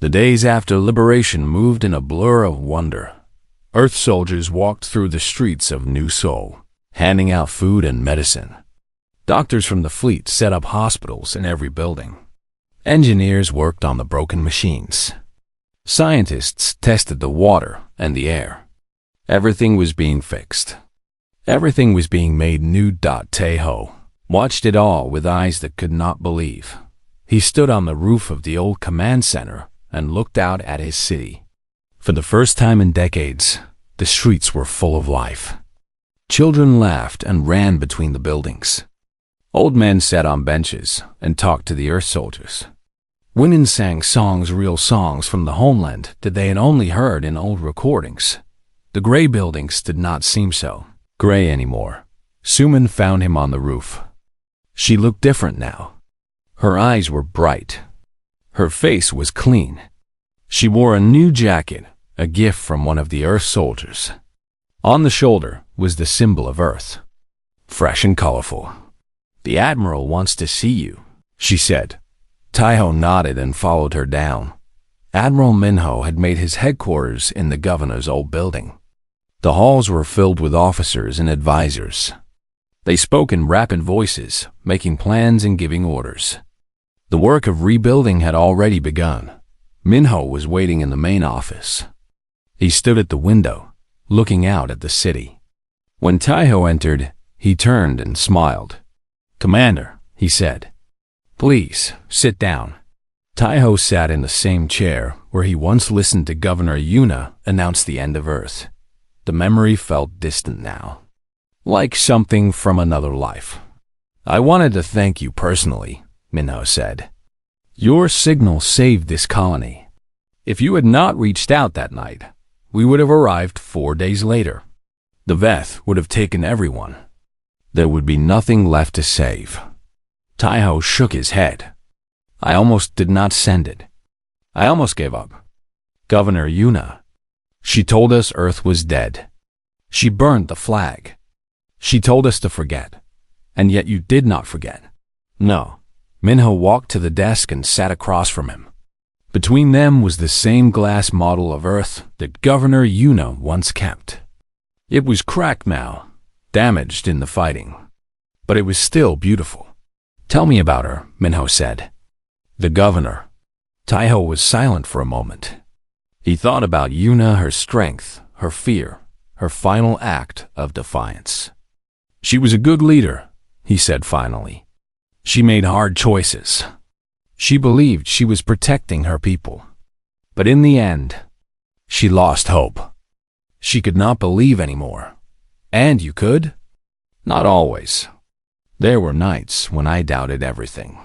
The days after liberation moved in a blur of wonder. Earth soldiers walked through the streets of New Seoul, handing out food and medicine. Doctors from the fleet set up hospitals in every building. Engineers worked on the broken machines. Scientists tested the water and the air. Everything was being fixed. Everything was being made new. Taeho watched it all with eyes that could not believe. He stood on the roof of the old command center and looked out at his city. For the first time in decades, the streets were full of life. Children laughed and ran between the buildings. Old men sat on benches and talked to the Earth soldiers. Women sang songs, real songs from the homeland that they had only heard in old recordings. The gray buildings did not seem so gray anymore. Suman found him on the roof. She looked different now. Her eyes were bright. Her face was clean. She wore a new jacket, a gift from one of the Earth soldiers. On the shoulder was the symbol of Earth, fresh and colorful. "The Admiral wants to see you," she said. Taeho nodded and followed her down. Admiral Minho had made his headquarters in the governor's old building. The halls were filled with officers and advisors. They spoke in rapid voices, making plans and giving orders. The work of rebuilding had already begun. Minho was waiting in the main office. He stood at the window, looking out at the city. When Taeho entered, he turned and smiled. "Commander," he said, "please sit down." Taeho sat in the same chair where he once listened to Governor Yuna announce the end of Earth. The memory felt distant now, like something from another life. "I wanted to thank you personally," Minho said. "Your signal saved this colony. If you had not reached out that night, we would have arrived 4 days later. The Veth would have taken everyone. There would be nothing left to save." Taeho shook his head. "I almost did not send it. I almost gave up. Governor Yuna, she told us Earth was dead. She burned the flag. She told us to forget. And yet you did not forget." "No." Minho walked to the desk and sat across from him. Between them was the same glass model of Earth that Governor Yuna once kept. It was cracked now, damaged in the fighting, but it was still beautiful. "Tell me about her," Minho said. "The governor." Taeho was silent for a moment. He thought about Yuna, her strength, her fear, her final act of defiance. "She was a good leader," he said finally. "She made hard choices. She believed she was protecting her people. But in the end, she lost hope. She could not believe anymore. And you could? Not always. There were nights when I doubted everything,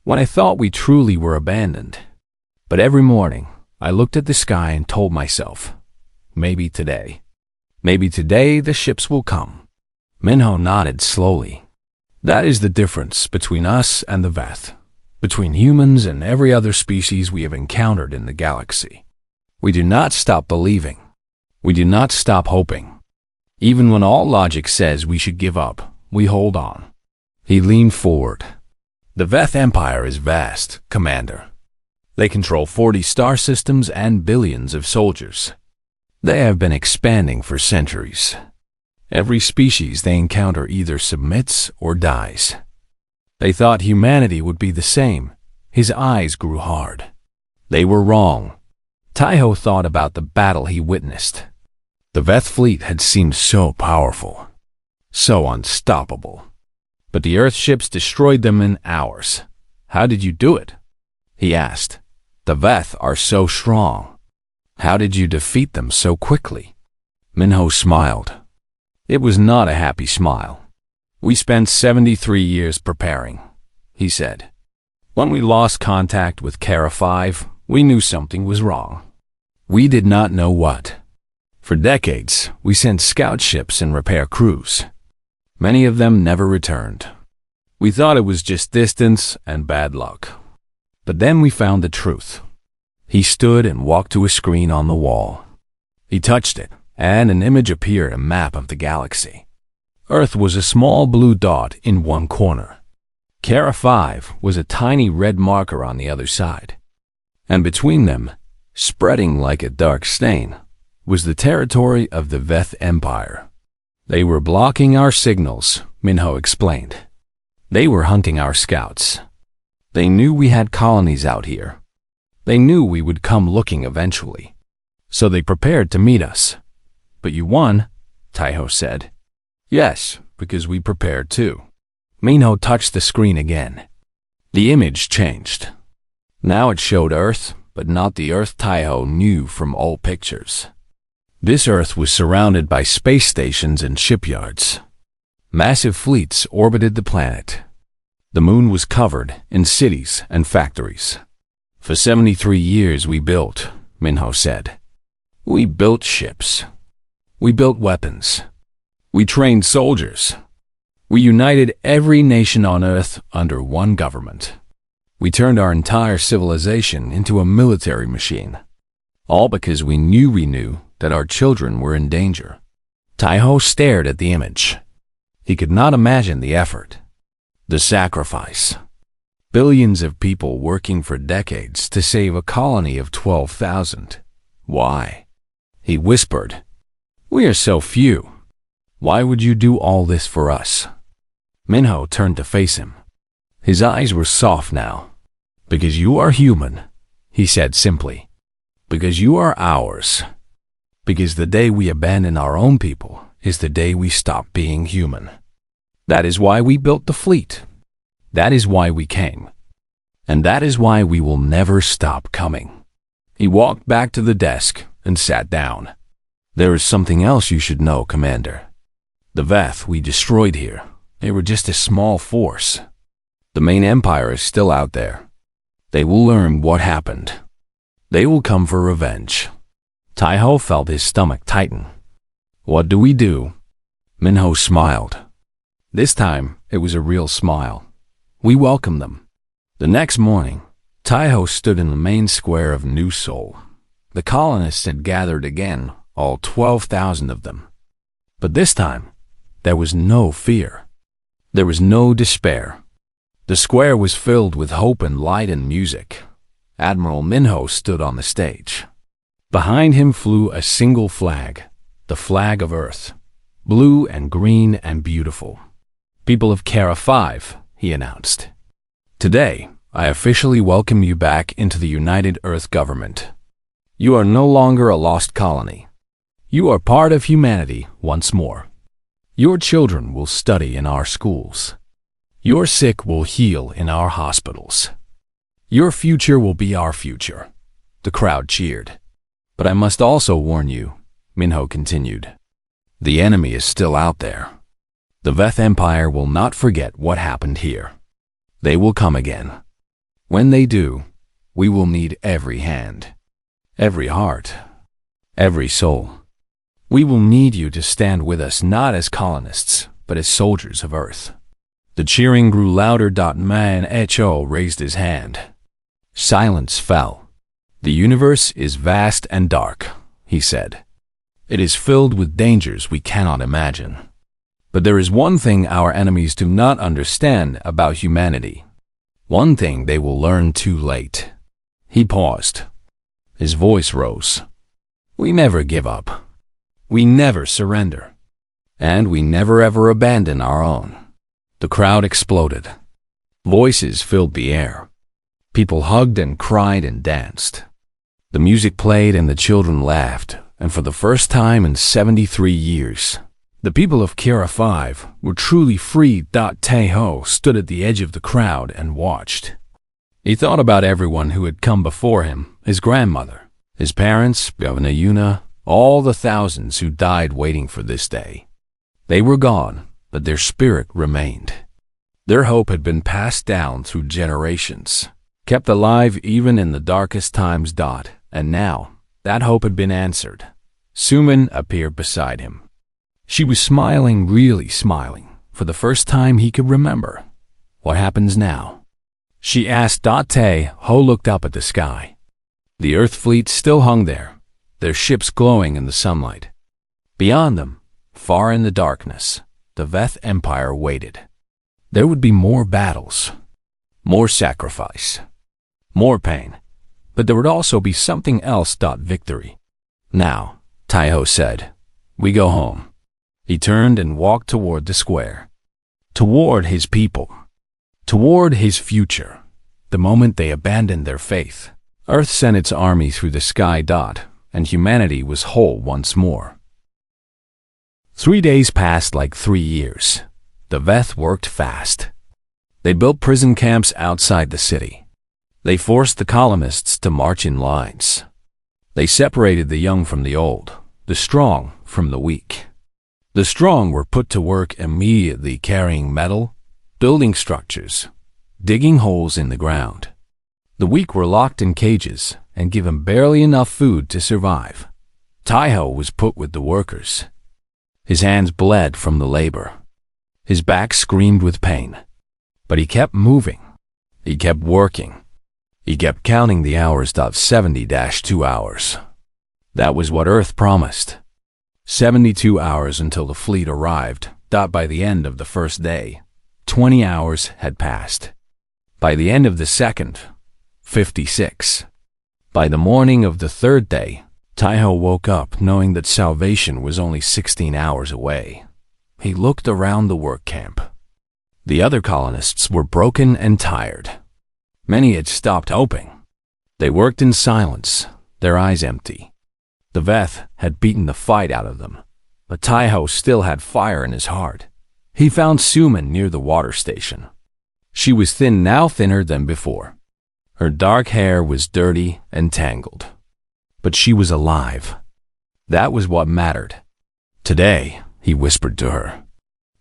when I thought we truly were abandoned. But every morning, I looked at the sky and told myself, maybe today the ships will come." Minho nodded slowly. "That is the difference between us and the Veth, between humans and every other species we have encountered in the galaxy. We do not stop believing. We do not stop hoping. Even when all logic says we should give up, we hold on." He leaned forward. "The Veth Empire is vast, Commander. They control 40 star systems and billions of soldiers. They have been expanding for centuries. Every species they encounter either submits or dies. They thought humanity would be the same." His eyes grew hard. They were wrong. Taeho thought about the battle he witnessed. The Veth fleet had seemed so powerful, so unstoppable. But the Earth ships destroyed them in hours. "How did you do it?" he asked. "The Veth are so strong. How did you defeat them so quickly?" Minho smiled. It was not a happy smile. "We spent 73 years preparing," he said. "When we lost contact with Kara 5, we knew something was wrong. We did not know what. For decades, we sent scout ships and repair crews. Many of them never returned. We thought it was just distance and bad luck. But then we found the truth." He stood and walked to a screen on the wall. He touched it, and an image appeared, a map of the galaxy. Earth was a small blue dot in one corner. Kara 5 was a tiny red marker on the other side. And between them, spreading like a dark stain, was the territory of the Veth Empire. They were blocking our signals, Minho explained. They were hunting our scouts. They knew we had colonies out here. They knew we would come looking eventually. So they prepared to meet us. But you won, Taiho said. Yes, because we prepared too. Minho touched the screen again. The image changed. Now it showed Earth, but not the Earth Taiho knew from old pictures. This Earth was surrounded by space stations and shipyards. Massive fleets orbited the planet. The moon was covered in cities and factories. For 73 years we built, Minho said. We built ships. We built weapons. We trained soldiers. We united every nation on Earth under one government. We turned our entire civilization into a military machine. All because we knew that our children were in danger. Taiho stared at the image. He could not imagine the effort, the sacrifice. Billions of people working for decades to save a colony of 12,000. Why? He whispered. We are so few. Why would you do all this for us? Minho turned to face him. His eyes were soft now. Because you are human, he said simply. Because you are ours. Because the day we abandon our own people is the day we stop being human. That is why we built the fleet. That is why we came. And that is why we will never stop coming. He walked back to the desk and sat down. There is something else you should know, Commander. The Veth we destroyed here, they were just a small force. The main empire is still out there. They will learn what happened. They will come for revenge. Taiho felt his stomach tighten. What do we do? Minho smiled. This time, it was a real smile. We welcome them. The next morning, Taiho stood in the main square of New Seoul. The colonists had gathered again, all 12,000 of them. But this time, there was no fear. There was no despair. The square was filled with hope and light and music. Admiral Minho stood on the stage. Behind him flew a single flag, the flag of Earth, blue and green and beautiful. People of Kara 5, he announced. Today, I officially welcome you back into the United Earth Government. You are no longer a lost colony. You are part of humanity once more. Your children will study in our schools. Your sick will heal in our hospitals. Your future will be our future. The crowd cheered. But I must also warn you, Minho continued. The enemy is still out there. The Veth Empire will not forget what happened here. They will come again. When they do, we will need every hand, every heart, every soul. We will need you to stand with us not as colonists, but as soldiers of Earth. The cheering grew louder. Man Ho raised his hand. Silence fell. The universe is vast and dark, he said. It is filled with dangers we cannot imagine. But there is one thing our enemies do not understand about humanity. One thing they will learn too late. He paused. His voice rose. We never give up. We never surrender. And we never ever abandon our own. The crowd exploded. Voices filled the air. People hugged and cried and danced. The music played and the children laughed, and for the first time in 73 years, the people of Kira 5 were truly free. Taiho stood at the edge of the crowd and watched. He thought about everyone who had come before him, his grandmother, his parents, Governor Yuna, all the thousands who died waiting for this day. They were gone, but their spirit remained. Their hope had been passed down through generations, kept alive even in the darkest times. And now, that hope had been answered. Suman appeared beside him. She was smiling, really smiling, for the first time he could remember. What happens now? She asked. Taiho looked up at the sky. The Earth fleet still hung there, their ships glowing in the sunlight. Beyond them, far in the darkness, the Veth Empire waited. There would be more battles, more sacrifice, more pain, But there would also be something else. Victory. Now, Taiho said, we go home. He turned and walked toward the square. Toward his people. Toward his future. The moment they abandoned their faith, Earth sent its army through the sky. And humanity was whole once more. 3 days passed like 3 years. The Veth worked fast. They built prison camps outside the city. They forced the colonists to march in lines. They separated the young from the old, the strong from the weak. The strong were put to work immediately carrying metal, building structures, digging holes in the ground. The weak were locked in cages and given barely enough food to survive. Taiho was put with the workers. His hands bled from the labor. His back screamed with pain. But he kept moving. He kept working. He kept counting the hours. 70-2 hours. That was what Earth promised. 72 hours until the fleet arrived. By the end of the first day, 20 hours had passed. By the end of the second, 56. By the morning of the third day, Taiho woke up knowing that salvation was only 16 hours away. He looked around the work camp. The other colonists were broken and tired. Many had stopped hoping. They worked in silence, their eyes empty. The Veth had beaten the fight out of them, but Taiho still had fire in his heart. He found Suman near the water station. She was thin, now thinner than before. Her dark hair was dirty and tangled. But she was alive. That was what mattered. Today, he whispered to her.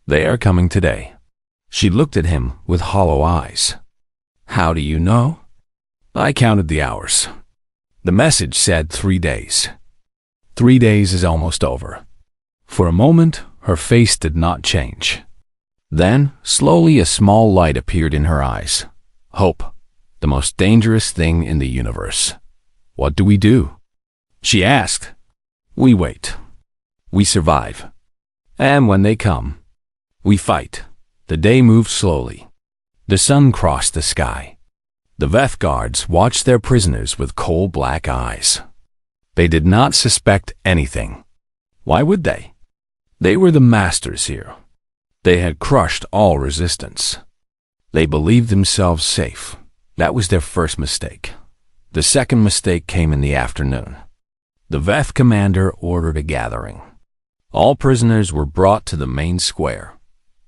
They are coming today. She looked at him with hollow eyes. How do you know? I counted the hours. The message said 3 days. 3 days is almost over. For a moment, her face did not change. Then, slowly a small light appeared in her eyes. Hope, the most dangerous thing in the universe. What do we do? She asked. We wait. We survive. And when they come, we fight. The day moved slowly. The sun crossed the sky. The Veth guards watched their prisoners with coal black eyes. They did not suspect anything. Why would they? They were the masters here. They had crushed all resistance. They believed themselves safe. That was their first mistake. The second mistake came in the afternoon. The Veth commander ordered a gathering. All prisoners were brought to the main square,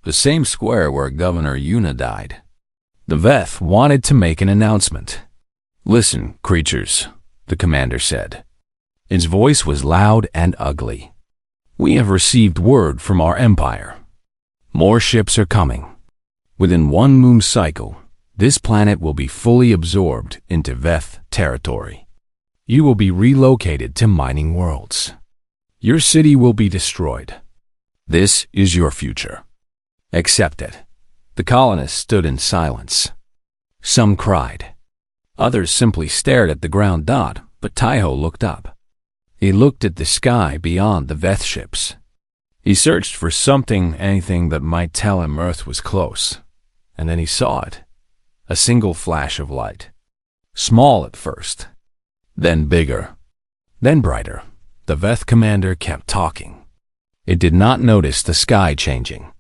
the same square where Governor Yuna died. The Veth wanted to make an announcement. Listen, creatures, the commander said. His voice was loud and ugly. We have received word from our empire. More ships are coming. Within one moon cycle, this planet will be fully absorbed into Veth territory. You will be relocated to mining worlds. Your city will be destroyed. This is your future. Accept it. The colonists stood in silence. Some cried. Others simply stared at the ground. But Taiho looked up. He looked at the sky beyond the Veth ships. He searched for something, anything that might tell him Earth was close. And then he saw it. A single flash of light. Small at first. Then bigger. Then brighter. The Veth commander kept talking. It did not notice the sky changing.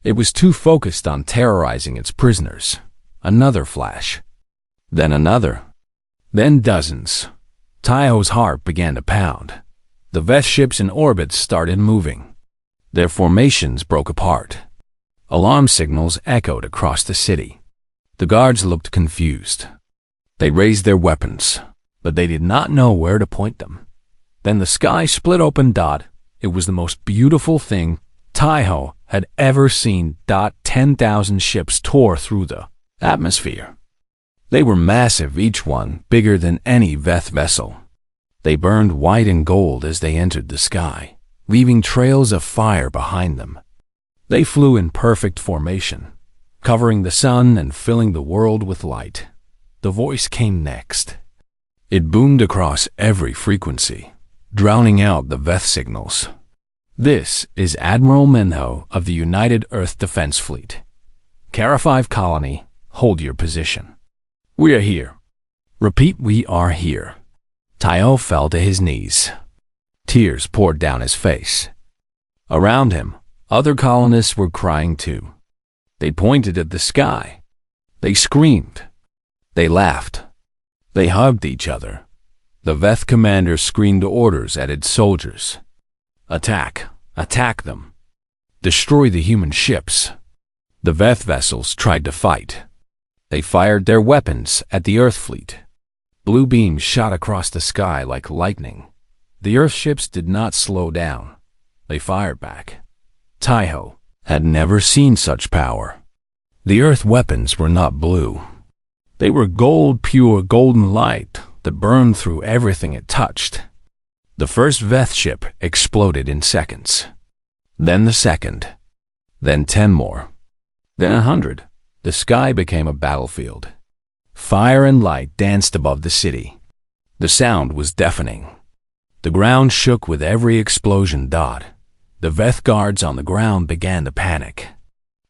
It was too focused on terrorizing its prisoners. Another flash. Then another. Then dozens. Taiho's heart began to pound. The Veth ships in orbit started moving. Their formations broke apart. Alarm signals echoed across the city. The guards looked confused. They raised their weapons, but they did not know where to point them. Then the sky split open. It was the most beautiful thing Taiho had ever seen. 10,000 ships tore through the atmosphere. They were massive, each one bigger than any Veth vessel. They burned white and gold as they entered the sky, leaving trails of fire behind them. They flew in perfect formation, covering the sun and filling the world with light. The voice came next. It boomed across every frequency, drowning out the Veth signals. This is Admiral Minho of the United Earth Defense Fleet. Kara 5 Colony, hold your position. We are here. Repeat, we are here. Taiho fell to his knees. Tears poured down his face. Around him, other colonists were crying too. They pointed at the sky. They screamed. They laughed. They hugged each other. The Veth commander screamed orders at its soldiers. Attack! Attack them! Destroy the human ships! The Veth vessels tried to fight. They fired their weapons at the Earth fleet. Blue beams shot across the sky like lightning. The Earth ships did not slow down. They fired back. Taiho had never seen such power. The Earth weapons were not blue. They were gold, pure golden light that burned through everything it touched. The first Veth ship exploded in seconds. Then the second. Then 10 more. Then 100. The sky became a battlefield. Fire and light danced above the city. The sound was deafening. The ground shook with every explosion dot. The Veth guards on the ground began to panic.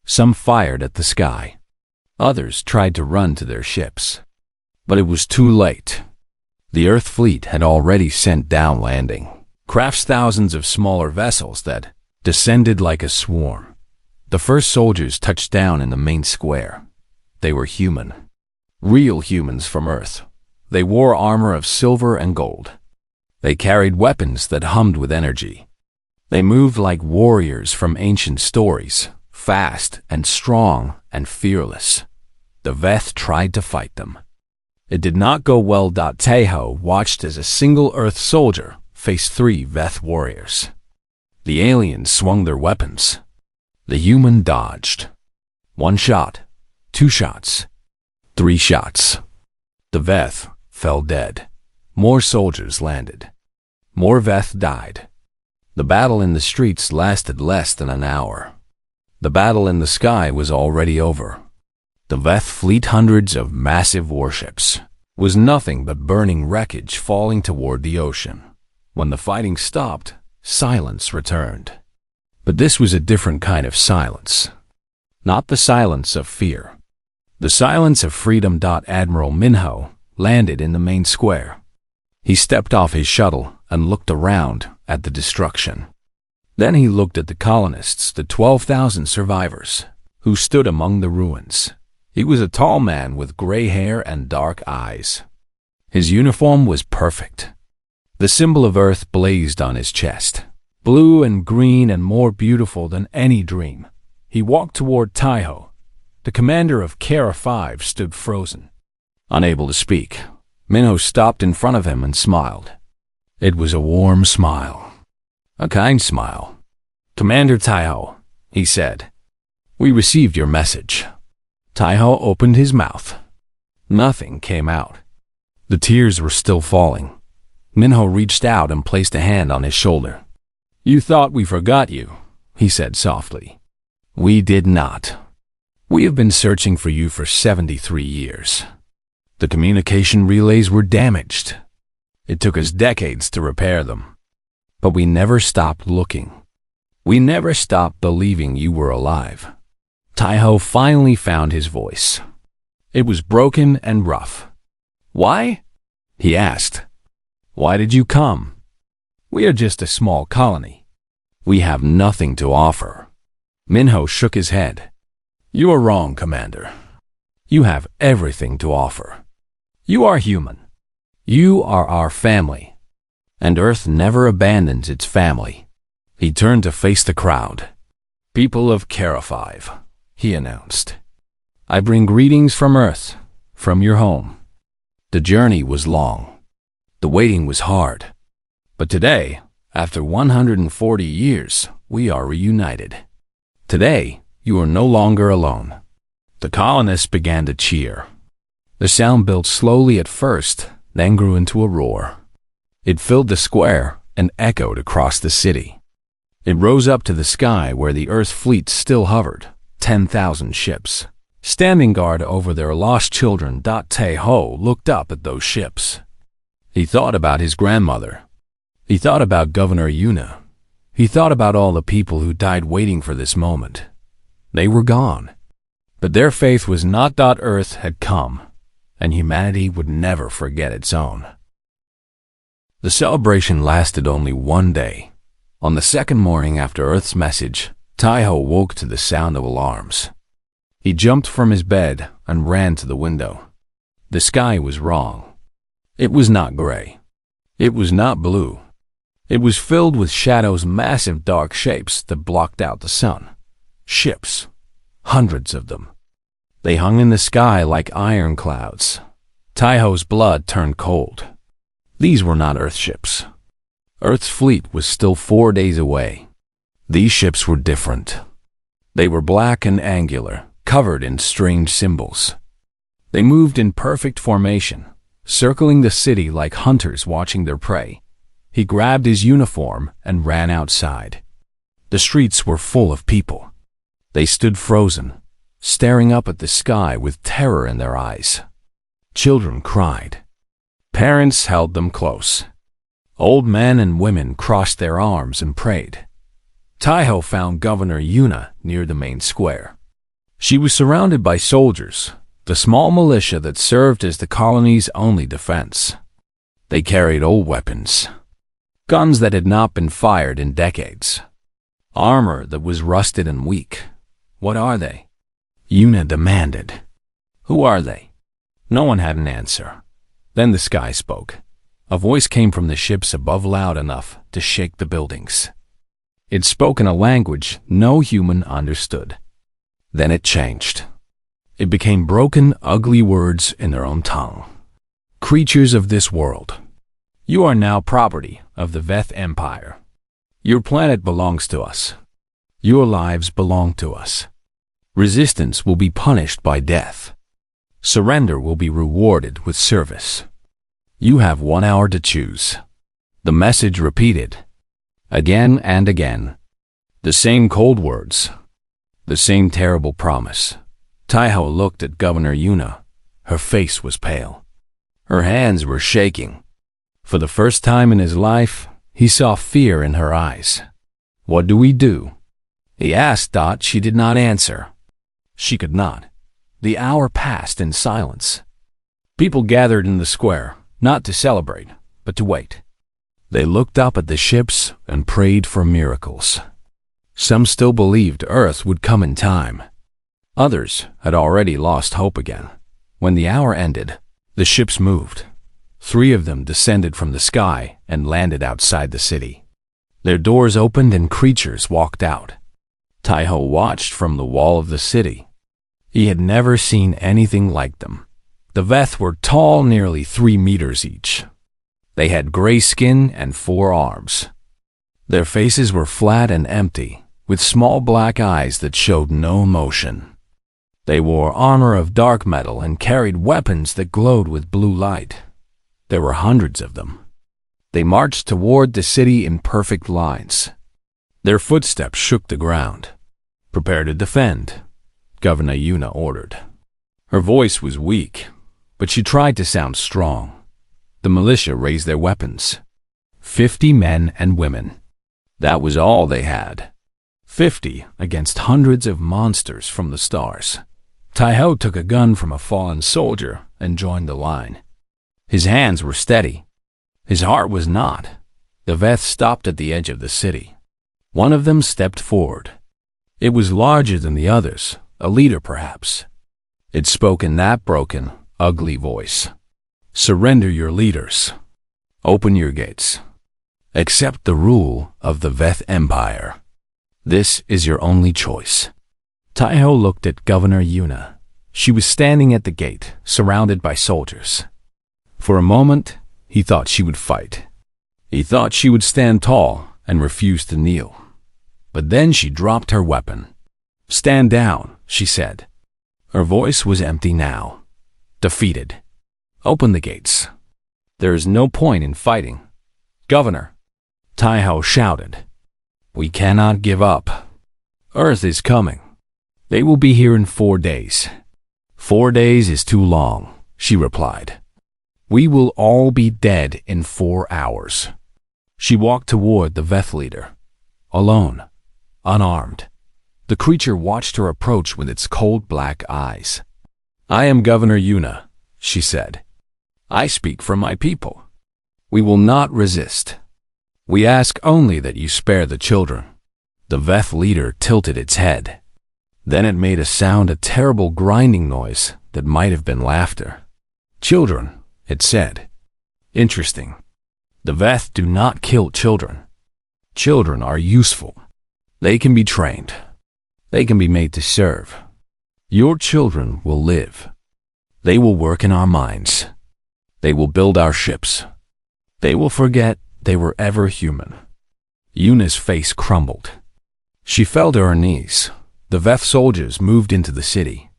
Some fired at the sky. Others tried to run to their ships. But it was too late. The Earth fleet had already sent down landing crafts, thousands of smaller vessels that descended like a swarm. The first soldiers touched down in the main square. They were human. Real humans from Earth. They wore armor of silver and gold. They carried weapons that hummed with energy. They moved like warriors from ancient stories, fast and strong and fearless. The Veth tried to fight them. It did not go well. Taiho watched as a single Earth soldier faced 3 Veth warriors. The aliens swung their weapons. The human dodged. 1 shot, 2 shots, 3 shots. The Veth fell dead. More soldiers landed. More Veth died. The battle in the streets lasted less than an hour. The battle in the sky was already over. The Veth fleet, hundreds of massive warships, was nothing but burning wreckage falling toward the ocean. When the fighting stopped, silence returned. But this was a different kind of silence. Not the silence of fear. The silence of freedom. Admiral Minho landed in the main square. He stepped off his shuttle and looked around at the destruction. Then he looked at the colonists, the 12,000 survivors, who stood among the ruins. He was a tall man with gray hair and dark eyes. His uniform was perfect. The symbol of Earth blazed on his chest, blue and green and more beautiful than any dream. He walked toward Taiho. The commander of Kara 5 stood frozen. Unable to speak, Minho stopped in front of him and smiled. It was a warm smile. A kind smile. "Commander Taiho," he said, "we received your message." Taiho opened his mouth. Nothing came out. The tears were still falling. Minho reached out and placed a hand on his shoulder. "You thought we forgot you," he said softly. "We did not. We have been searching for you for 73 years. The communication relays were damaged. It took us decades to repair them. But we never stopped looking. We never stopped believing you were alive." Taiho finally found his voice. It was broken and rough. "Why?" he asked. "Why did you come? We are just a small colony. We have nothing to offer." Minho shook his head. "You are wrong, Commander. You have everything to offer. You are human. You are our family. And Earth never abandons its family." He turned to face the crowd. "People of Kara 5, he announced. "I bring greetings from Earth, from your home. The journey was long. The waiting was hard. But today, after 140 years, we are reunited. Today, you are no longer alone." The colonists began to cheer. The sound built slowly at first, then grew into a roar. It filled the square and echoed across the city. It rose up to the sky where the Earth fleet still hovered, 10,000 ships, standing guard over their lost children. Taiho looked up at those ships. He thought about his grandmother. He thought about Governor Yuna. He thought about all the people who died waiting for this moment. They were gone. But their faith was not. Earth had come. and humanity would never forget its own. The celebration lasted only one day. On the second morning after Earth's message, Taiho woke to the sound of alarms. He jumped from his bed and ran to the window. The sky was wrong. It was not gray. It was not blue. It was filled with shadows, massive dark shapes that blocked out the sun. Ships. Hundreds of them. They hung in the sky like iron clouds. Taiho's blood turned cold. These were not Earth ships. Earth's fleet was still 4 days away. These ships were different. They were black and angular, covered in strange symbols. They moved in perfect formation, circling the city like hunters watching their prey. He grabbed his uniform and ran outside. The streets were full of people. They stood frozen, staring up at the sky with terror in their eyes. Children cried. Parents held them close. Old men and women crossed their arms and prayed. Taiho found Governor Yuna near the main square. She was surrounded by soldiers, the small militia that served as the colony's only defense. They carried old weapons, guns that had not been fired in decades, armor that was rusted and weak. What are they? Yuna demanded. Who are they? No one had an answer. Then the sky spoke. A voice came from the ships above loud enough to shake the buildings. It spoke in a language no human understood. Then it changed. It became broken, ugly words in their own tongue. Creatures of this world, you are now property of the Veth Empire. Your planet belongs to us. Your lives belong to us. Resistance will be punished by death. Surrender will be rewarded with service. You have 1 hour to choose. The message repeated, again and again. The same cold words. The same terrible promise. Taiho looked at Governor Yuna. Her face was pale. Her hands were shaking. For the first time in his life, he saw fear in her eyes. What do we do? He asked. She did not answer. She could not. The hour passed in silence. People gathered in the square, not to celebrate, but to wait. They looked up at the ships and prayed for miracles. Some still believed Earth would come in time. Others had already lost hope again. When the hour ended, the ships moved. 3 of them descended from the sky and landed outside the city. Their doors opened and creatures walked out. Taiho watched from the wall of the city. He had never seen anything like them. The Veth were tall, nearly 3 meters each. They had gray skin and 4 arms. Their faces were flat and empty, with small black eyes that showed no emotion. They wore armor of dark metal and carried weapons that glowed with blue light. There were hundreds of them. They marched toward the city in perfect lines. Their footsteps shook the ground. Prepare to defend, Governor Yuna ordered. Her voice was weak, but she tried to sound strong. The militia raised their weapons. 50 men and women. That was all they had. 50 against hundreds of monsters from the stars. Taiho took a gun from a fallen soldier and joined the line. His hands were steady. His heart was not. The Veth stopped at the edge of the city. One of them stepped forward. It was larger than the others, a leader perhaps. It spoke in that broken, ugly voice. Surrender your leaders. Open your gates. Accept the rule of the Veth Empire. This is your only choice. Taiho looked at Governor Yuna. She was standing at the gate, surrounded by soldiers. For a moment, he thought she would fight. He thought she would stand tall and refuse to kneel. But then she dropped her weapon. Stand down, she said. Her voice was empty now. Defeated. Open the gates. There is no point in fighting. Governor, Taiho shouted. We cannot give up. Earth is coming. They will be here in 4 days. 4 days is too long, she replied. We will all be dead in 4 hours. She walked toward the Veth leader. Alone. Unarmed. The creature watched her approach with its cold black eyes. I am Governor Yuna, she said. I speak for my people. We will not resist. We ask only that you spare the children. The Veth leader tilted its head. Then it made a terrible grinding noise that might have been laughter. Children, it said. Interesting. The Veth do not kill children. Children are useful. They can be trained. They can be made to serve. Your children will live. They will work in our mines. They will build our ships. They will forget they were ever human. Yuna's face crumbled. She fell to her knees. The Veth soldiers moved into the city.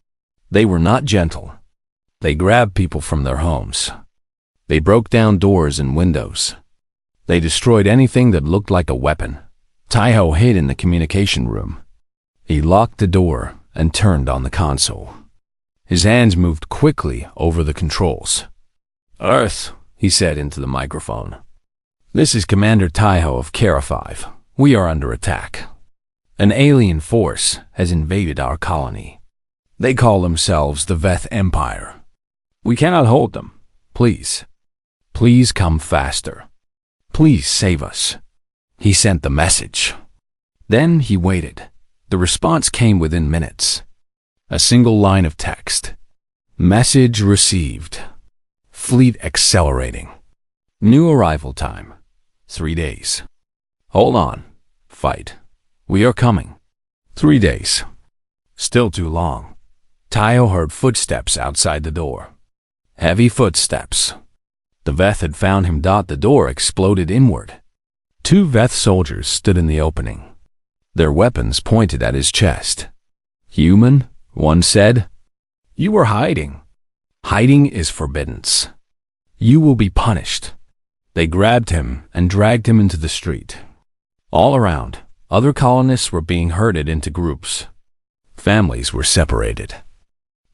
They were not gentle. They grabbed people from their homes. They broke down doors and windows. They destroyed anything that looked like a weapon. Taiho hid in the communication room. He locked the door and turned on the console. His hands moved quickly over the controls. Earth, he said into the microphone. This is Commander Taiho of Kara 5. We are under attack. An alien force has invaded our colony. They call themselves the Veth Empire. We cannot hold them. Please. Please come faster. Please save us. He sent the message. Then he waited. The response came within minutes. A single line of text. Message received. Fleet accelerating. New arrival time. 3 days. Hold on. Fight. We are coming. 3 days. Still too long. Taiho heard footsteps outside the door. Heavy footsteps. The Veth had found him. The door exploded inward. 2 Veth soldiers stood in the opening. Their weapons pointed at his chest. Human, one said. You are hiding. Hiding is forbidden. You will be punished. They grabbed him and dragged him into the street. All around, other colonists were being herded into groups. Families were separated.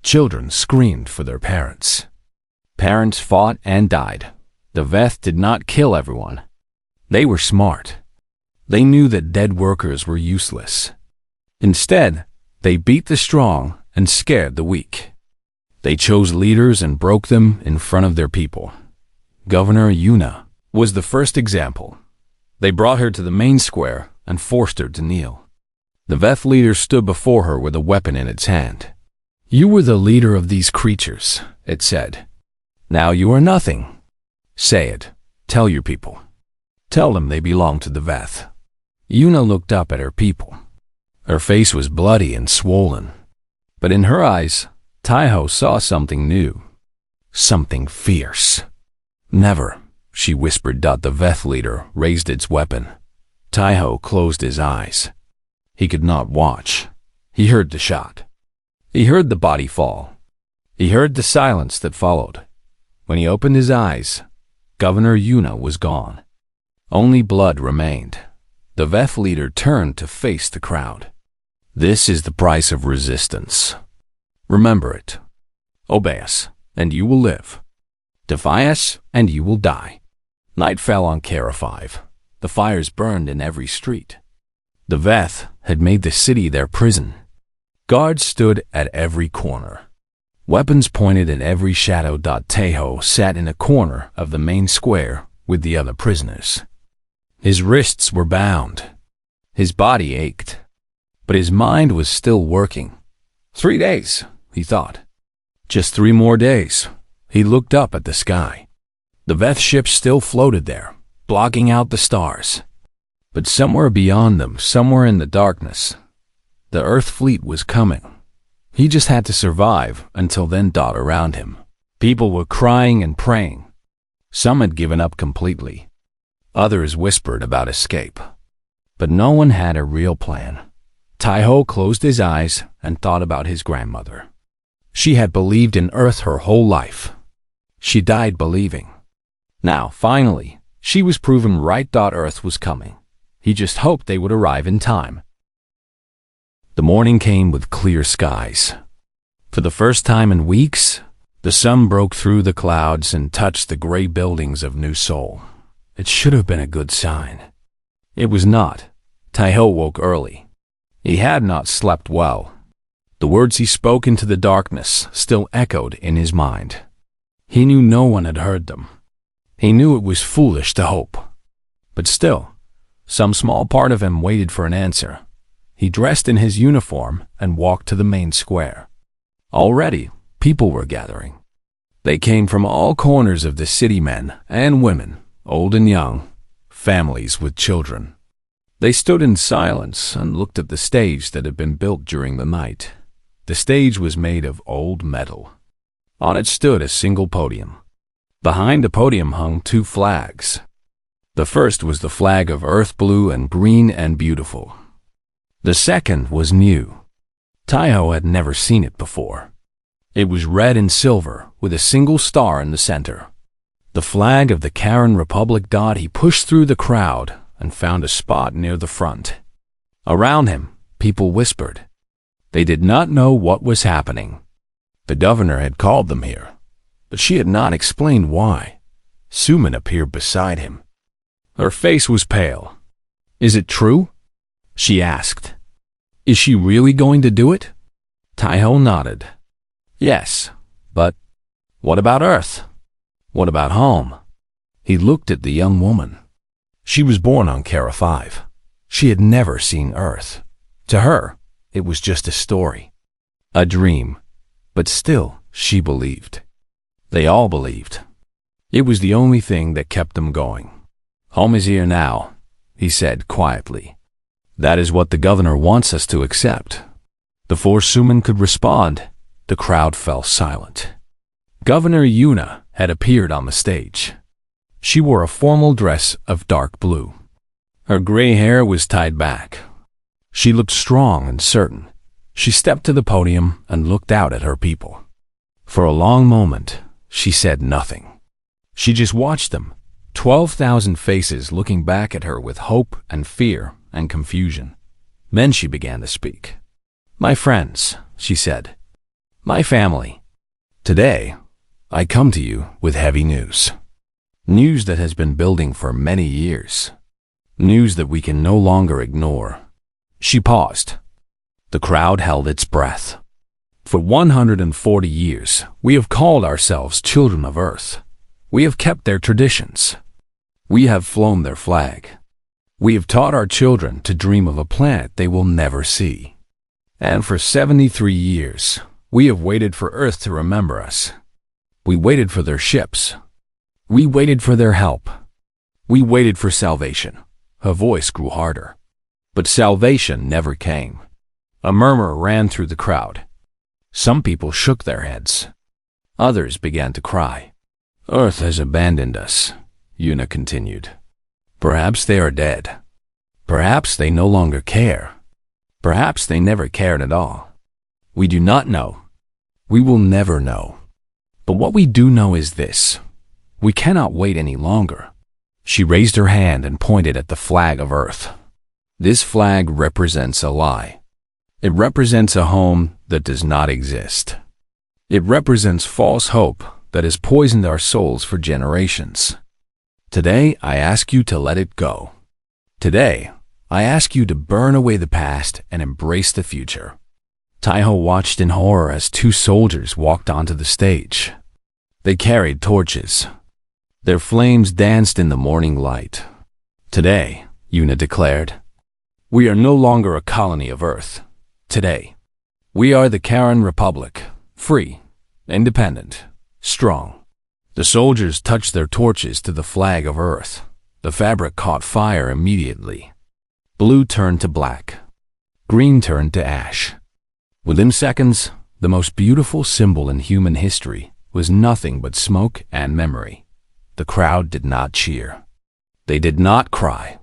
Children screamed for their parents. Parents fought and died. The Veth did not kill everyone. They were smart. They knew that dead workers were useless. Instead, they beat the strong and scared the weak. They chose leaders and broke them in front of their people. Governor Yuna was the first example. They brought her to the main square and forced her to kneel. The Veth leader stood before her with a weapon in its hand. You were the leader of these creatures, it said. Now you are nothing. Say it. Tell your people. Tell them they belong to the Veth. Yuna looked up at her people. Her face was bloody and swollen. But in her eyes, Taiho saw something new. Something fierce. Never, she whispered. The Veth leader raised its weapon. Taiho closed his eyes. He could not watch. He heard the shot. He heard the body fall. He heard the silence that followed. When he opened his eyes, Governor Yuna was gone. Only blood remained. The Veth leader turned to face the crowd. This is the price of resistance. Remember it. Obey us, and you will live. Defy us, and you will die. Night fell on Kara 5. The fires burned in every street. The Veth had made the city their prison. Guards stood at every corner. Weapons pointed in every shadow. Taiho sat in a corner of the main square with the other prisoners. His wrists were bound. His body ached. But his mind was still working. 3 days, he thought. Just 3 more days. He looked up at the sky. The Veth ships still floated there, blocking out the stars. But somewhere beyond them, somewhere in the darkness, the Earth fleet was coming. He just had to survive until then. Around him, people were crying and praying. Some had given up completely. Others whispered about escape. But no one had a real plan. Taiho closed his eyes and thought about his grandmother. She had believed in Earth her whole life. She died believing. Now, finally, she was proven right. Earth was coming. He just hoped they would arrive in time. The morning came with clear skies. For the first time in weeks, the sun broke through the clouds and touched the gray buildings of New Seoul. It should have been a good sign. It was not. Taiho woke early. He had not slept well. The words he spoke into the darkness still echoed in his mind. He knew no one had heard them. He knew it was foolish to hope. But still, some small part of him waited for an answer. He dressed in his uniform and walked to the main square. Already, people were gathering. They came from all corners of the city, men and women, old and young, families with children. They stood in silence and looked at the stage that had been built during the night. The stage was made of old metal. On it stood a single podium. Behind the podium hung two flags. The first was the flag of Earth, blue and green and beautiful. The second was new. Taiho had never seen it before. It was red and silver with a single star in the center. The flag of the Karen Republic. He pushed through the crowd and found a spot near the front. Around him, people whispered. They did not know what was happening. The governor had called them here, but she had not explained why. Suman appeared beside him. Her face was pale. "Is it true?" she asked. "Is she really going to do it?" Taiho nodded. "Yes, but what about Earth? What about home?" He looked at the young woman. She was born on Kara 5. She had never seen Earth. To her, it was just a story, a dream, but still she believed. They all believed. It was the only thing that kept them going. "Home is here now," he said quietly. "That is what the governor wants us to accept." Before Suman could respond, the crowd fell silent. Governor Yuna had appeared on the stage. She wore a formal dress of dark blue. Her gray hair was tied back. She looked strong and certain. She stepped to the podium and looked out at her people. For a long moment, she said nothing. She just watched them, 12,000 faces looking back at her with hope and fear and confusion. Then she began to speak. "My friends," she said. "My family. Today, I come to you with heavy news. News that has been building for many years. News that we can no longer ignore." She paused. The crowd held its breath. For 140 years, we have called ourselves children of Earth. We have kept their traditions. We have flown their flag. We have taught our children to dream of a planet they will never see. And for 73 years, we have waited for Earth to remember us. We waited for their ships. We waited for their help. We waited for salvation. Her voice grew harder. But salvation never came. A murmur ran through the crowd. Some people shook their heads. Others began to cry. "Earth has abandoned us," Yuna continued. "Perhaps they are dead. Perhaps they no longer care. Perhaps they never cared at all. We do not know. We will never know. But what we do know is this. We cannot wait any longer." She raised her hand and pointed at the flag of Earth. "This flag represents a lie. It represents a home that does not exist. It represents false hope that has poisoned our souls for generations. Today, I ask you to let it go. Today, I ask you to burn away the past and embrace the future." Taiho watched in horror as two soldiers walked onto the stage. They carried torches. Their flames danced in the morning light. "Today," Yuna declared, "we are no longer a colony of Earth. Today, we are the Karen Republic, free, independent, strong." The soldiers touched their torches to the flag of Earth. The fabric caught fire immediately. Blue turned to black. Green turned to ash. Within seconds, the most beautiful symbol in human history was nothing but smoke and memory. The crowd did not cheer. They did not cry.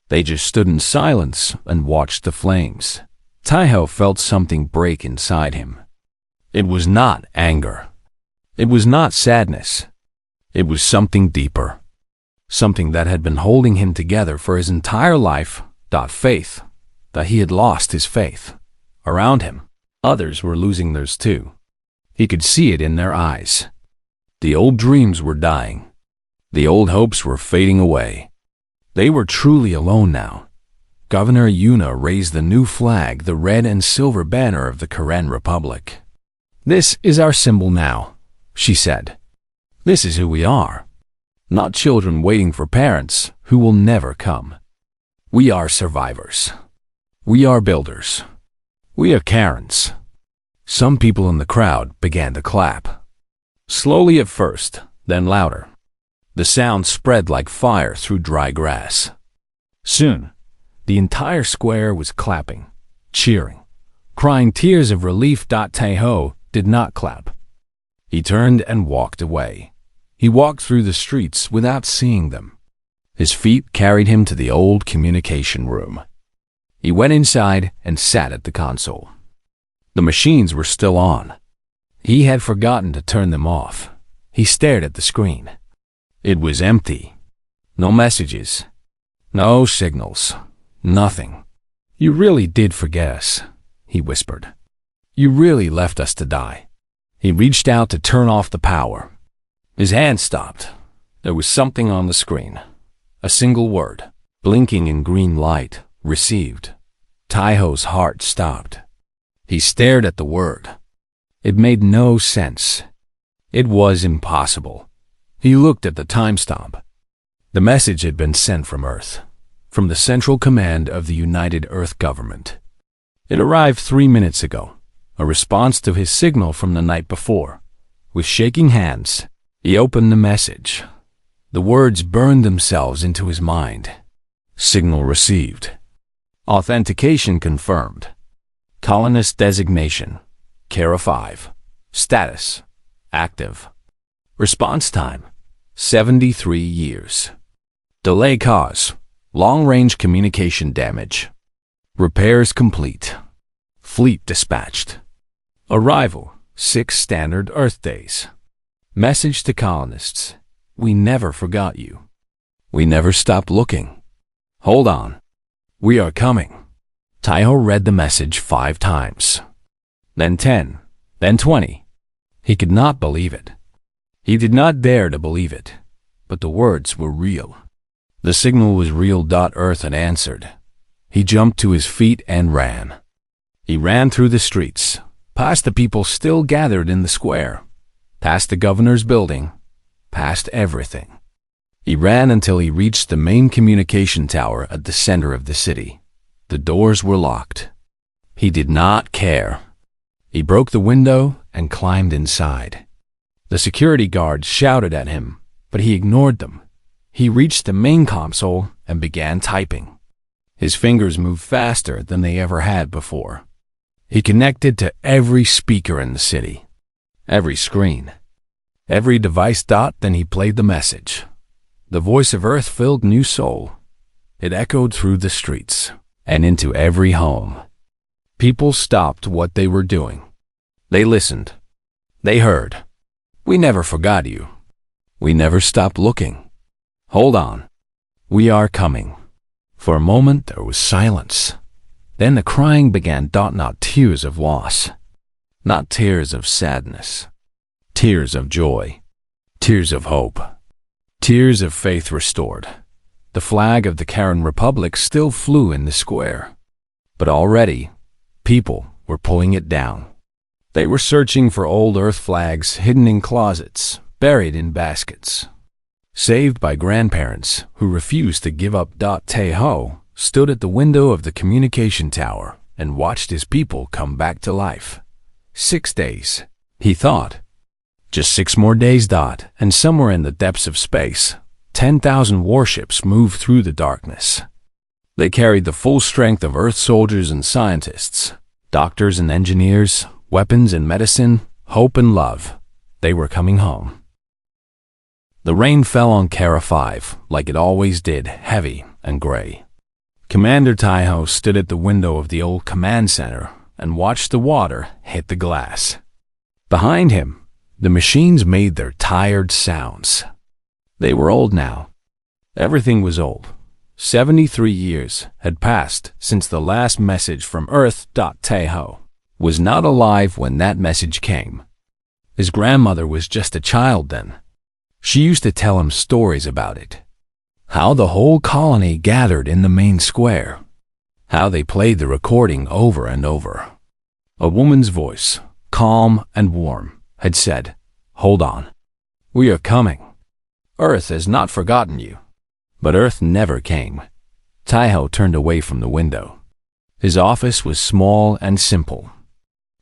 They just stood in silence and watched the flames. Taiho felt something break inside him. It was not anger. It was not sadness. It was something deeper. Something that had been holding him together for his entire life. Faith. That he had lost his faith. Around him, others were losing theirs too. He could see it in their eyes. The old dreams were dying. The old hopes were fading away. They were truly alone now. Governor Yuna raised the new flag, the red and silver banner of the Karen Republic. "This is our symbol now," she said. This is who we are. Not children waiting for parents who will never come. We are survivors. We are builders. We are Karens. Some people in the crowd began to clap. Slowly at first, then louder. The sound spread like fire through dry grass. Soon, the entire square was clapping, cheering, crying tears of relief. Taeho did not clap. He turned and walked away. He walked through the streets without seeing them. His feet carried him to the old communication room. He went inside and sat at the console. The machines were still on. He had forgotten to turn them off. He stared at the screen. It was empty. No messages. No signals. Nothing. You really did forget us, he whispered. You really left us to die. He reached out to turn off the power. His hand stopped. There was something on the screen. A single word, blinking in green light, received. Taeho's heart stopped. He stared at the word. It made no sense. It was impossible. He looked at the timestamp. The message had been sent from Earth, from the Central Command of the United Earth Government. It arrived 3 minutes ago, a response to his signal from the night before. With shaking hands, he opened the message. The words burned themselves into his mind. Signal received. Authentication confirmed. Colonist designation, Kara 5. Status, active. Response time, 73 years. Delay cause, long-range communication damage. Repairs complete. Fleet dispatched. Arrival, 6 standard Earth days. Message to colonists. We never forgot you. We never stopped looking. Hold on. We are coming. Taeho read the message 5 times. Then 10. Then 20. He could not believe it. He did not dare to believe it. But the words were real. The signal was real. Earth had answered. He jumped to his feet and ran. He ran through the streets, past the people still gathered in the square, past the governor's building, past everything. He ran until he reached the main communication tower at the center of the city. The doors were locked. He did not care. He broke the window and climbed inside. The security guards shouted at him, but he ignored them. He reached the main console and began typing. His fingers moved faster than they ever had before. He connected to every speaker in the city, every screen, every device. Then he played the message. The voice of Earth filled new soul. It echoed through the streets and into every home. People stopped what they were doing. They listened. They heard. We never forgot you. We never stopped looking. Hold on. We are coming. For a moment there was silence. Then the crying began. Not tears of loss. Not tears of sadness. Tears of joy. Tears of hope. Tears of faith restored. The flag of the Karen Republic still flew in the square. But already, people were pulling it down. They were searching for old Earth flags hidden in closets, buried in baskets. Saved by grandparents who refused to give up. Taeho stood at the window of the communication tower and watched his people come back to life. 6 days, he thought. Just 6 more days. And somewhere in the depths of space, 10,000 warships moved through the darkness. They carried the full strength of Earth soldiers and scientists, doctors and engineers, weapons and medicine, hope and love. They were coming home. The rain fell on Kara 5 like it always did, heavy and gray. Commander Taeho stood at the window of the old command center and watched the water hit the glass. Behind him, the machines made their tired sounds. They were old now. Everything was old. 73 years had passed since the last message from Earth. Taeho was not alive when that message came. His grandmother was just a child then. She used to tell him stories about it. How the whole colony gathered in the main square. How they played the recording over and over. A woman's voice, calm and warm, had said, "Hold on. We are coming. Earth has not forgotten you. But Earth never came. Taiho turned away from the window. His office was small and simple.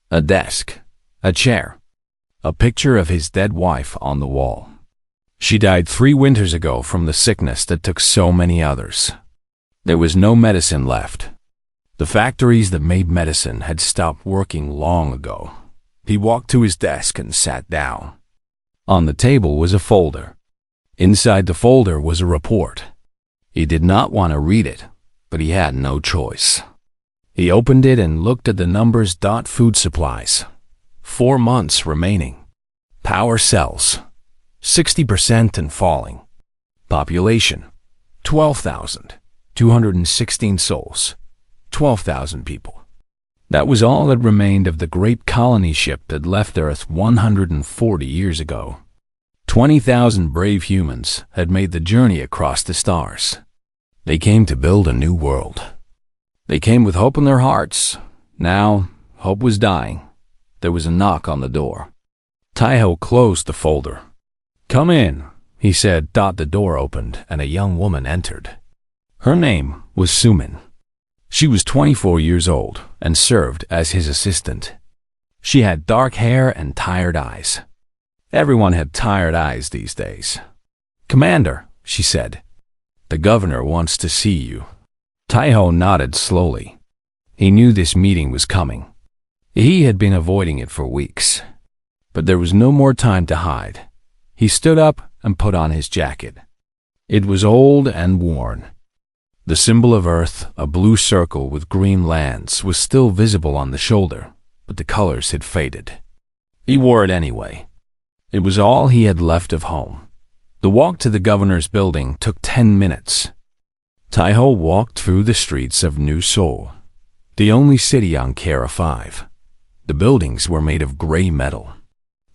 A desk, a chair, a picture of his dead wife on the wall. She died 3 winters ago from the sickness that took so many others. There was no medicine left. The factories that made medicine had stopped working long ago. He walked to his desk and sat down. On the table was a folder. Inside the folder was a report. He did not want to read it, but he had no choice. He opened it and looked at the numbers. Food supplies. 4 months remaining. Power cells. 60% and falling. Population. 12,216 souls. 12,000 people. That was all that remained of the great colony ship that left Earth 140 years ago. 20,000 brave humans had made the journey across the stars. They came to build a new world. They came with hope in their hearts. Now, hope was dying. There was a knock on the door. Taiho closed the folder. "Come in," he said. The door opened and a young woman entered. Her name was Sumin. She was 24 years old and served as his assistant. She had dark hair and tired eyes. Everyone had tired eyes these days. "Commander," she said, "the governor wants to see you." Taiho nodded slowly. He knew this meeting was coming. He had been avoiding it for weeks. But there was no more time to hide. He stood up and put on his jacket. It was old and worn. The symbol of Earth, a blue circle with green lands, was still visible on the shoulder, but the colors had faded. He wore it anyway. It was all he had left of home. The walk to the governor's building took 10 minutes. Taiho walked through the streets of New Seoul, the only city on Kara 5. The buildings were made of gray metal.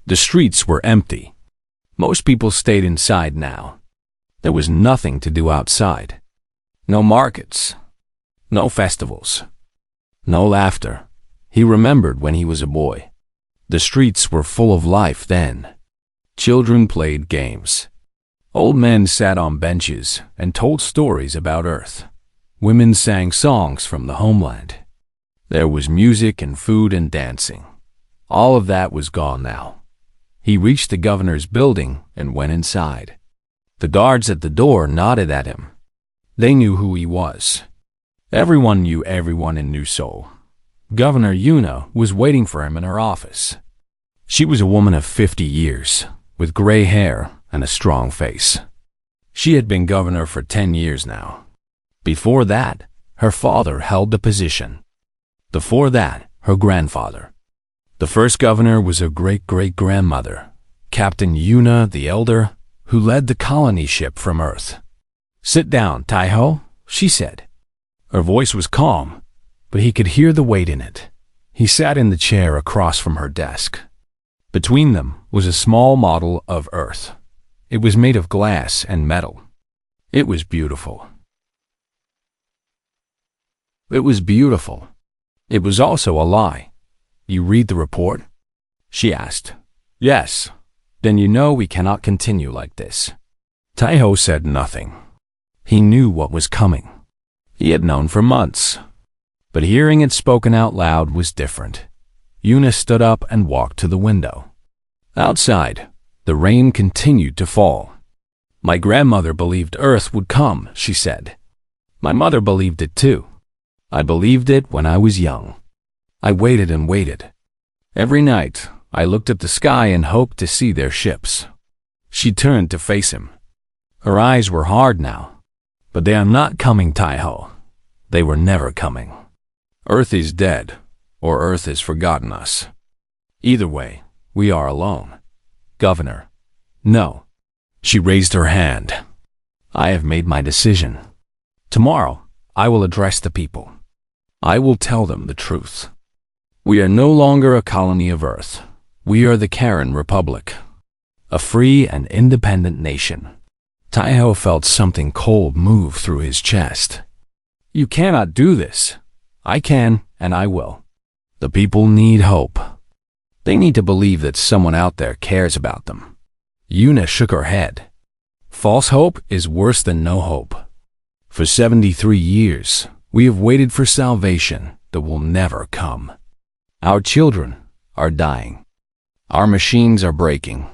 The streets were empty. Most people stayed inside now. There was nothing to do outside. No markets. No festivals. No laughter. He remembered when he was a boy. The streets were full of life then. Children played games. Old men sat on benches and told stories about Earth. Women sang songs from the homeland. There was music and food and dancing. All of that was gone now. He reached the governor's building and went inside. The guards at the door nodded at him. They knew who he was. Everyone knew everyone in New Seoul. Governor Yuna was waiting for him in her office. She was a woman of 50 years, with gray hair and a strong face. She had been governor for 10 years now. Before that, her father held the position. Before that, her grandfather. The first governor was her great-great-grandmother, Captain Yuna the Elder, who led the colony ship from Earth. "Sit down, Taiho," she said. Her voice was calm, but he could hear the weight in it. He sat in the chair across from her desk. Between them was a small model of Earth. It was made of glass and metal. It was beautiful. It was beautiful. It was also a lie. "You read the report?" she asked. "Yes." "Then you know we cannot continue like this." Taiho said nothing. He knew what was coming. He had known for months. But hearing it spoken out loud was different. Yuna stood up and walked to the window. Outside, the rain continued to fall. "My grandmother believed Earth would come," she said. "My mother believed it too. I believed it when I was young. I waited and waited. Every night, I looked at the sky and hoped to see their ships." She turned to face him. Her eyes were hard now. "But they are not coming, Taiho. They were never coming. Earth is dead, or Earth has forgotten us. Either way, we are alone. Governor, no." She raised her hand. "I have made my decision. Tomorrow, I will address the people. I will tell them the truth. We are no longer a colony of Earth. We are the Karen Republic, a free and independent nation." Taiho felt something cold move through his chest. "You cannot do this." "I can, and I will. The people need hope. They need to believe that someone out there cares about them. Una shook her head. False hope is worse than no hope. For 73 years, we have waited for salvation that will never come. Our children are dying. Our machines are breaking.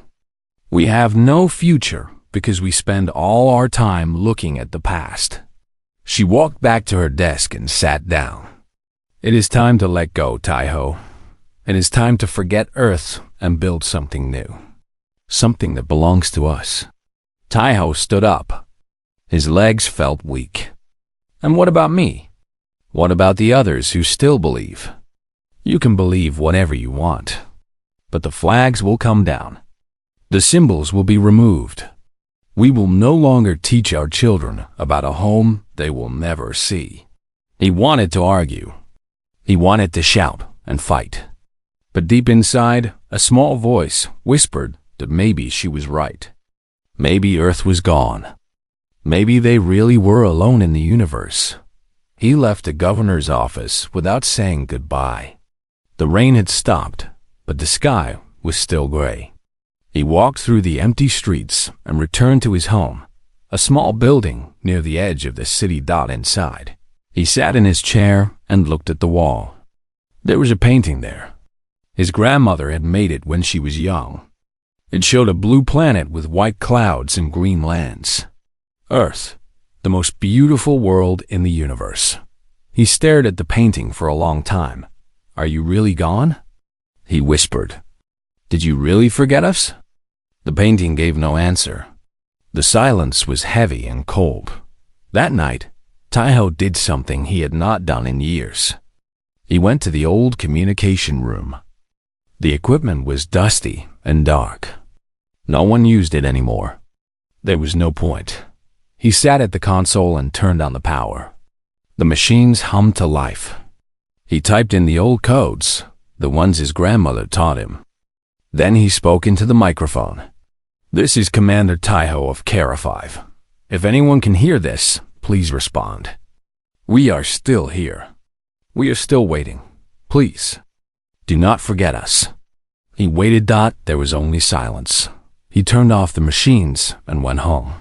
We have no future because we spend all our time looking at the past. She walked back to her desk and sat down. It is time to let go, Taiho. It is time to forget Earth and build something new. Something that belongs to us. Taiho stood up. His legs felt weak. And what about me? What about the others who still believe? You can believe whatever you want, but the flags will come down. The symbols will be removed. We will no longer teach our children about a home they will never see. He wanted to argue. He wanted to shout and fight. But deep inside, a small voice whispered that maybe she was right. Maybe Earth was gone. Maybe they really were alone in the universe. He left the governor's office without saying goodbye. The rain had stopped, but the sky was still gray. He walked through the empty streets and returned to his home, a small building near the edge of the city. Inside, he sat in his chair and looked at the wall. There was a painting there. His grandmother had made it when she was young. It showed a blue planet with white clouds and green lands. Earth, the most beautiful world in the universe. He stared at the painting for a long time. Are you really gone? He whispered. Did you really forget us? The painting gave no answer. The silence was heavy and cold. That night, Taiho did something he had not done in years. He went to the old communication room. The equipment was dusty and dark. No one used it anymore. There was no point. He sat at the console and turned on the power. The machines hummed to life. He typed in the old codes, the ones his grandmother taught him. Then he spoke into the microphone. This is Commander Taiho of Kara 5. If anyone can hear this, please respond. We are still here. We are still waiting. Please, do not forget us. He waited. There was only silence. He turned off the machines and went home.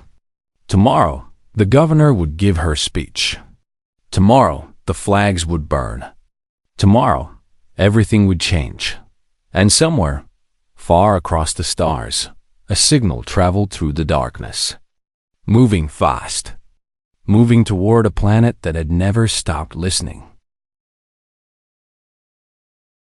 Tomorrow, the governor would give her speech. Tomorrow, the flags would burn. Tomorrow, everything would change. And somewhere, far across the stars, a signal traveled through the darkness. Moving fast. Moving toward a planet that had never stopped listening.